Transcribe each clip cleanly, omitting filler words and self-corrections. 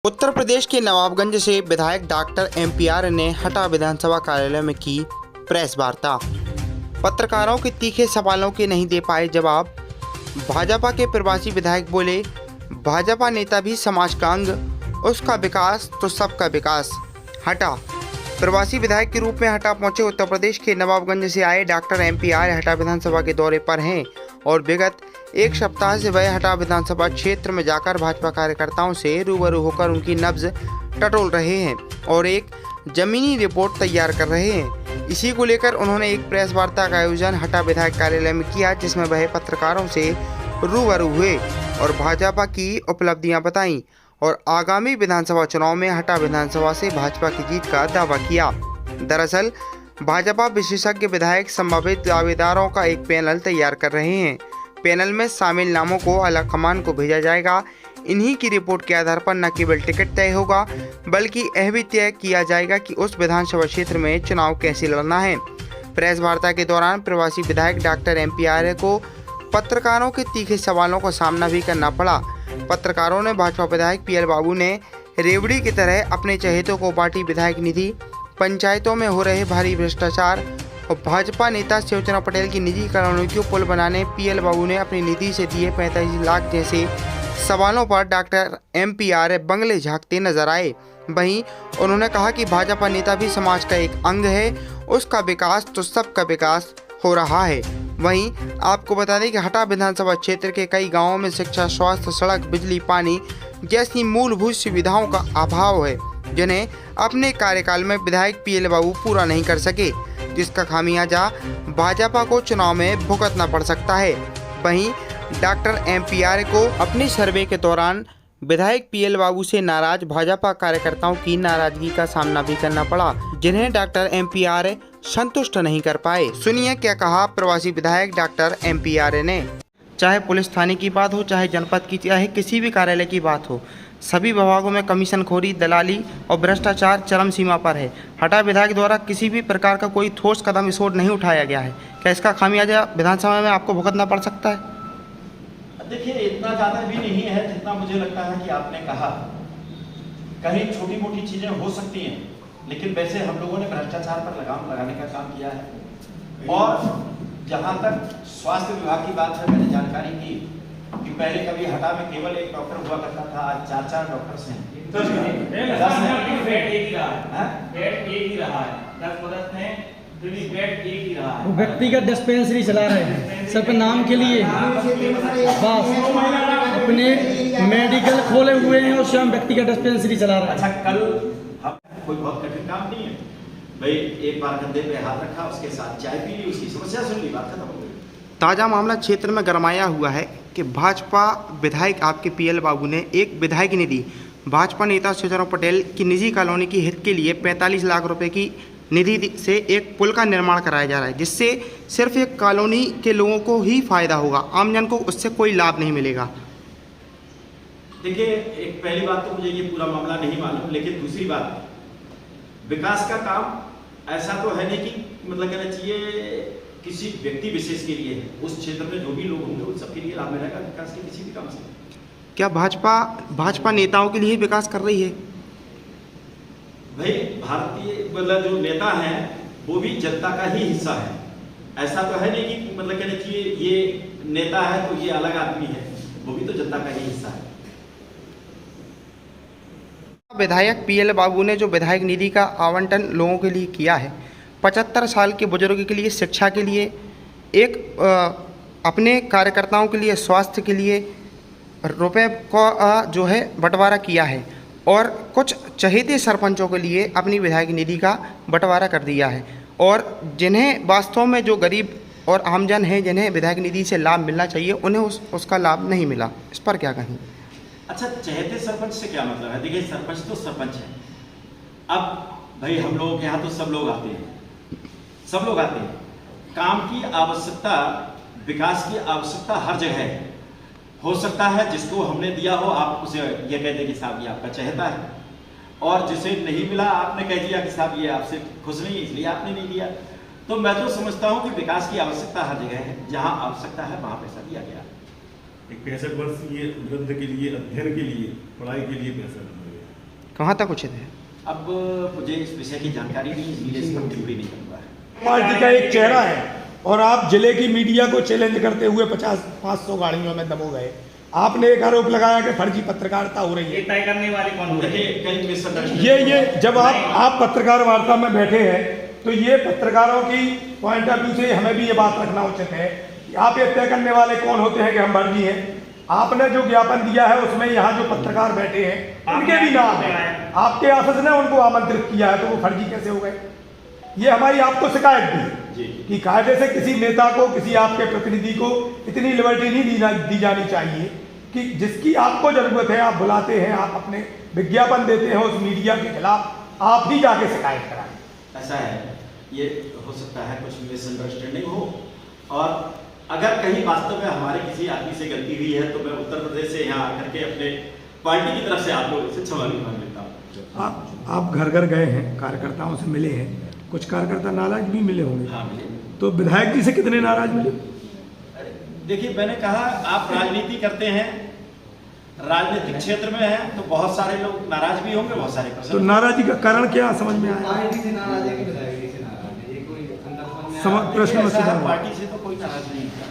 उत्तर प्रदेश के नवाबगंज से विधायक डॉक्टर एमपीआर ने हटा विधानसभा कार्यालय में की प्रेस वार्ता। पत्रकारों के तीखे सवालों के नहीं दे पाए जवाब। भाजपा के प्रवासी विधायक बोले, भाजपा नेता भी समाज का अंग, उसका विकास तो सबका विकास। हटा प्रवासी विधायक के रूप में हटा पहुंचे उत्तर प्रदेश के नवाबगंज से आए डॉक्टर एमपीआर हटा विधानसभा के दौरे पर हैं और विगत एक सप्ताह से वह हटा विधानसभा क्षेत्र में जाकर भाजपा कार्यकर्ताओं से रूबरू होकर उनकी नब्ज टटोल रहे हैं और एक जमीनी रिपोर्ट तैयार कर रहे हैं। इसी को लेकर उन्होंने एक प्रेस वार्ता का आयोजन हटा विधायक कार्यालय में किया, जिसमें वह पत्रकारों से रूबरू हुए और भाजपा की उपलब्धियां बताईं और आगामी विधानसभा चुनाव में हटा विधानसभा से भाजपा की जीत का दावा किया। दरअसल भाजपा विशेषज्ञ विधायक संभावित दावेदारों का एक पैनल तैयार कर रहे हैं। पैनल में शामिल नामों को आलाकमान को भेजा जाएगा। इन्हीं की रिपोर्ट के आधार पर न केवल टिकट तय होगा, बल्कि यह भी तय किया जाएगा कि उस विधानसभा क्षेत्र में चुनाव कैसे लड़ना है। प्रेस वार्ता के दौरान प्रवासी विधायक डॉक्टर एमपीआर को पत्रकारों के तीखे सवालों का सामना भी करना पड़ा। पत्रकारों ने भाजपा विधायक पीएल बाबू ने रेवड़ी की तरह अपने चहेतों को बांटी विधायक निधि, पंचायतों में हो रहे भारी भ्रष्टाचार और भाजपा नेता शिवचंद्र पटेल की निजी कॉलोनी को पुल बनाने पीएल बाबू ने अपनी निधि से दिए 45 लाख जैसे सवालों पर डॉक्टर एमपीआर बंगले झांकते नजर आए। वहीं उन्होंने कहा कि भाजपा नेता भी समाज का एक अंग है, उसका विकास तो सबका विकास हो रहा है। वहीं आपको बता दें कि हटा विधानसभा क्षेत्र के कई गांवों में शिक्षा, स्वास्थ्य, सड़क, बिजली, पानी जैसी मूलभूत सुविधाओं का अभाव है, जिन्हें अपने कार्यकाल में विधायक पीएल बाबू पूरा नहीं कर सके, जिसका खामियाजा भाजपा को चुनाव में भुगतना पड़ सकता है। वहीं डॉक्टर एमपीआर को अपने सर्वे के दौरान विधायक पीएल बाबू से नाराज भाजपा कार्यकर्ताओं की नाराजगी का सामना भी करना पड़ा, जिन्हें डॉक्टर एमपीआर संतुष्ट नहीं कर पाए। सुनिए क्या कहा प्रवासी विधायक डॉक्टर एमपीआर ने। चाहे पुलिस थाने की बात हो, चाहे जनपद की, चाहे किसी भी कार्यालय की बात हो, सभी विभागों में कमीशनखोरी, दलाली और भ्रष्टाचार चरम सीमा पर है। हटा विधायक द्वारा किसी भी प्रकार का कोई ठोस कदम इस ओर नहीं उठाया गया है। क्या इसका खामियाजा विधानसभा में आपको भुगतना पड़ सकता है? देखिए, इतना ज़्यादा भी नहीं है जितना मुझे लगता है कि आपने कहा। कहीं छोटी मोटी चीज़ें हो सकती हैं, लेकिन वैसे हम लोगों ने भ्रष्टाचार पर लगाम लगाने का काम किया है। और जहाँ तक स्वास्थ्य विभाग की बात है, मैंने जानकारी की कि पहले कभी हटा में केवल एक डॉक्टर हुआ करता था, आज 4 डॉक्टर्स हैं। 10 बेड एक ही रहा है, बेड एक ही रहा है, 10 मदद हैं, फिर भी बेड एक ही रहा है। वो व्यक्तिगत डिस्पेंसरी चला रहे हैं सब नाम के लिए, बस अपने मेडिकल खोले हुए हैं और स्वयं व्यक्तिगत डिस्पेंसरी चला रहे हैं। अच्छा, कल हम कोई बहुत कठिन काम नहीं है भाई, एक बार कंधे पे हाथ रखा, उसके साथ चाय पी ली, उसकी समस्या सुन ली, बात खत्म हो गई। ताज़ा मामला क्षेत्र में गरमाया हुआ है कि भाजपा विधायक आपके पीएल बाबू ने एक विधायक निधि भाजपा नेता शिवचंद्र पटेल की निजी कॉलोनी की हित के लिए 45 लाख रुपए की निधि से एक पुल का निर्माण कराया जा रहा है, जिससे सिर्फ एक कॉलोनी के लोगों को ही फायदा होगा, आमजन को उससे कोई लाभ नहीं मिलेगा। देखिए, एक पहली बात तो मुझे ये पूरा मामला नहीं मालूम, लेकिन दूसरी बात, विकास का काम ऐसा तो है नहीं कि मतलब कहना चाहिए किसी व्यक्ति विशेष के लिए है। उस क्षेत्र में जो भी लोग होंगे उन सबके लिए लाभ मिलेगा विकास के किसी भी काम से। क्या भाजपा नेताओं के लिए विकास कर रही है? भाई, भारतीय मतलब जो नेता हैं वो भी जनता का ही हिस्सा है। ऐसा तो है नहीं कि मतलब कहना चाहिए ये नेता है तो ये अलग आदमी है, वो भी तो जनता का ही हिस्सा है। विधायक पीएल बाबू ने जो विधायक निधि का आवंटन लोगों के लिए किया है, 75 साल के बुजुर्ग के लिए शिक्षा के लिए, एक अपने कार्यकर्ताओं के लिए स्वास्थ्य के लिए रुपए का जो है बंटवारा किया है और कुछ चहेते सरपंचों के लिए अपनी विधायक निधि का बंटवारा कर दिया है, और जिन्हें वास्तव में जो गरीब और आमजन हैं, जिन्हें विधायक निधि से लाभ मिलना चाहिए, उन्हें उसका लाभ नहीं मिला। इस पर क्या कहें? अच्छा, चहेते सरपंच से क्या मतलब है? देखिए, सरपंच तो सरपंच है। अब भाई, हम लोगों के यहाँ तो सब लोग आते हैं, सब लोग आते हैं। काम की आवश्यकता, विकास की आवश्यकता हर जगह है। हो सकता है जिसको हमने दिया हो आप उसे ये कह दें कि साहब ये आपका चहेता है, और जिसे नहीं मिला आपने कह दिया कि साहब ये आपसे खुश नहीं है इसलिए आपने नहीं दिया। तो मैं तो समझता हूँ कि विकास की आवश्यकता हर जगह है, जहाँ आवश्यकता है वहाँ पैसा दिया गया। एक 65 वर्ष ये वृद्ध के लिए, अध्ययन के लिए, पढ़ाई के लिए पैसा दिया गया। कहाँ तक उचित है? अब मुझे इस विषय की जानकारी नहीं, इसलिए इस पर टिप्पणी नहीं करूँगा। पार्टी का एक चेहरा है और आप जिले की मीडिया को चैलेंज करते हुए 50-500 गाड़ियों में दबो गए। आपने एक आरोप लगाया कि फर्जी पत्रकारिता हो रही ये है। तय करने वाले कौन हो रहे हैं? देखिए कई मिसअंडरस्टैंडिंग ये जब आप पत्रकार वार्ता में बैठे हैं तो ये पत्रकारों की पॉइंट ऑफ व्यू से हमें भी ये बात रखना उचित है कि आप ये तय करने वाले कौन होते हैं कि हम फर्जी हैं। आपने जो ज्ञापन दिया है उसमें यहाँ जो पत्रकार बैठे हैं उनके भी नाम है, आपके ऑफिस ने उनको आमंत्रित किया है, तो वो फर्जी कैसे हो गए? ये हमारी आपको शिकायत भी है कि कायदे से किसी नेता को, किसी आपके प्रतिनिधि को इतनी लिबर्टी नहीं दी जानी चाहिए कि जिसकी आपको जरूरत है आप बुलाते हैं, आप अपने विज्ञापन देते हैं उस मीडिया के खिलाफ, आप ही जाके शिकायत कराएं। ऐसा है, ये हो सकता है कुछ मिसअंडरस्टैंडिंग हो, और अगर कहीं वास्तव में हमारे किसी आदमी से गलती हुई है तो मैं उत्तर प्रदेश से यहाँ आकर के अपने पार्टी की तरफ से आप लोगों से क्षमा मांग लेता हूँ। आप घर घर गए हैं, कार्यकर्ताओं से मिले हैं, कुछ कार्यकर्ता नाराज भी मिले होंगे। हाँ मिले। तो विधायक जी से कितने नाराज मिले? देखिए मैंने कहा आप राजनीति करते हैं, राजनीतिक क्षेत्र में हैं, तो बहुत सारे लोग नाराज भी होंगे, बहुत सारे तो प्रसन्न। नाराजी का कारण क्या समझ में आया? प्रश्न में ऐसा है, सुधार पार्टी से तो कोई नाराज नहीं होता।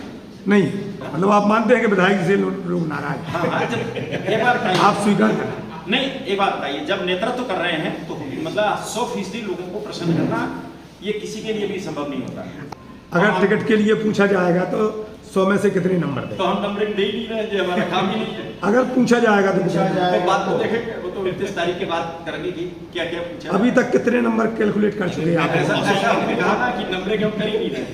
नहीं, मतलब आप मानते हैं कि विधायक जी से लोग नाराज हैं। हाँ हाँ, जब एक बार बताइए, आप स्वीकार करें। नहीं एक बात बताइए, जब नेतृत्व कर रहे हैं तो मतलब 100% लोगों को प्रसन्न करना ये किसी के लिए भी संभव नहीं होता। अगर टिकट के लिए पूछा जाएगा तो 100 में से कितने नंबर दें? तो हम नंबरिंग दे ही नहीं रहे, जो हमारा काम ही नहीं है। अगर पूछा जाएगा तो कितना? तो बात तो देखेंगे, वो तो 29 तारीख के बाद करेंगे कि क्या क्या पूछा। अभी तक कितने नंबर कैलकुलेट कर चुके हैं आप? ऐसा हमने कहा ना कि नंबरिंग हम कर ही नहीं रहे।